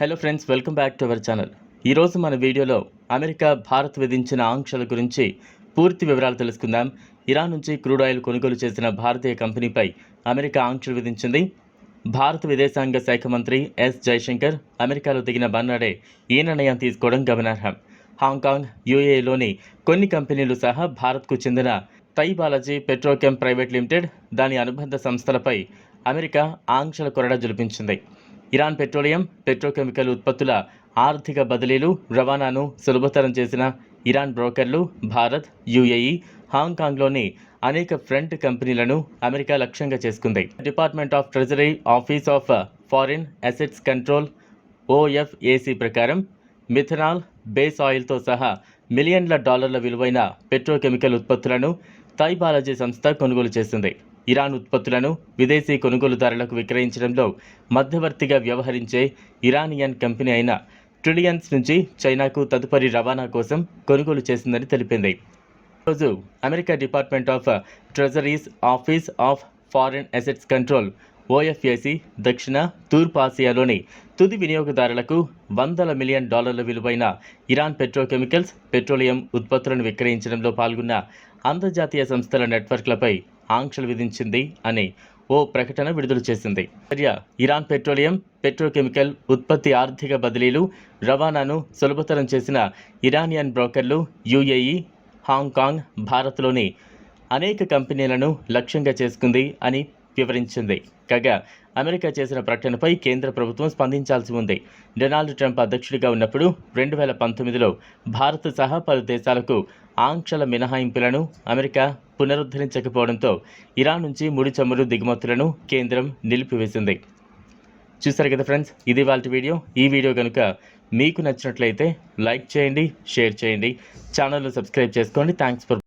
Hello friends, welcome back to our channel. ఈరోజు మన వీడియోలో అమెరికా భారత్ విధించిన ఆంక్షల గురించి పూర్తి వివరాలు తెలుసుకుందాం. ఇరాన్ నుంచి క్రూడ్ ఆయిల్ కొనుగోలు చేసిన భారతీయ కంపెనీపై అమెరికా ఆంక్షలు విధించింది. భారత విదేశాంగ శాఖ మంత్రి ఎస్ జైశంకర్ అమెరికాలో దిగిన మర్నాడే ఈ నిర్ణయం తీసుకోవడం గమనార్హం. హాంకాంగ్, యూఏఈలోని కొన్ని కంపెనీలు సహా భారత్కు చెందిన తై బాలాజీ పెట్రోకెమ్ ప్రైవేట్ లిమిటెడ్, దాని అనుబంధ సంస్థలపై అమెరికా ఆంక్షల కొరడా జులిపించింది. ఇరాన్ పెట్రోలియం, పెట్రోకెమికల్ ఉత్పత్తుల ఆర్థిక బదిలీలు, రవాణాను సులభతరం చేసిన ఇరాన్ బ్రోకర్లు భారత్, యూఏఈ, హాంకాంగ్లోని అనేక ఫ్రంట్ కంపెనీలను అమెరికా లక్ష్యంగా చేసుకుంది. Department of treasury office of foreign assets control OFAC ప్రకారం మిథనాల్, బేస్ ఆయిల్తో సహా మిలియన్ల డాలర్ల విలువైన పెట్రోకెమికల్ ఉత్పత్తులను తై బాలాజీ సంస్థ కొనుగోలు చేసింది. ఇరాన్ ఉత్పత్తులను విదేశీ కొనుగోలుదారులకు విక్రయించడంలో మధ్యవర్తిగా వ్యవహరించే ఇరానియన్ కంపెనీ అయిన ట్రిలియన్స్ నుంచి చైనాకు తదుపరి రవాణా కోసం కొనుగోలు చేసిందని తెలిపింది. ఈరోజు America department of treasuries office of foreign assets control OFAC దక్షిణ, తూర్పు ఆసియాలోని తుది వినియోగదారులకు వందల మిలియన్ డాలర్ల విలువైన ఇరాన్ పెట్రోకెమికల్స్, పెట్రోలియం ఉత్పత్తులను విక్రయించడంలో పాల్గొన్న అంతర్జాతీయ సంస్థల నెట్వర్క్లపై ఆంక్షలు విధించింది అని ఓ ప్రకటన విడుదల చేసింది. ఇరాన్ పెట్రోలియం, పెట్రోకెమికల్ ఉత్పత్తి ఆర్థిక బదిలీలు, రవాణాను సులభతరం చేసిన ఇరానియన్ బ్రోకర్లు యూఏఈ, హాంకాంగ్, భారత్లోని అనేక కంపెనీలను లక్ష్యంగా చేసుకుంది అని వివరించింది. కాగా అమెరికా చేసిన ప్రకటనపై కేంద్ర ప్రభుత్వం స్పందించాల్సి ఉంది. డొనాల్డ్ ట్రంప్ అధ్యక్షుడిగా ఉన్నప్పుడు 2019లో భారత్ సహా పలు దేశాలకు ఆంక్షల మినహాయింపులను అమెరికా పునరుద్ధరించకపోవడంతో ఇరాన్ నుంచి ముడి చమురు దిగుమతులను కేంద్రం నిలిపివేసింది. చూసారు కదా ఫ్రెండ్స్, ఇది వాళ్ళ వీడియో. ఈ వీడియో కనుక మీకు నచ్చినట్లయితే లైక్ చేయండి, షేర్ చేయండి, ఛానల్ను సబ్స్క్రైబ్ చేసుకోండి. Thanks for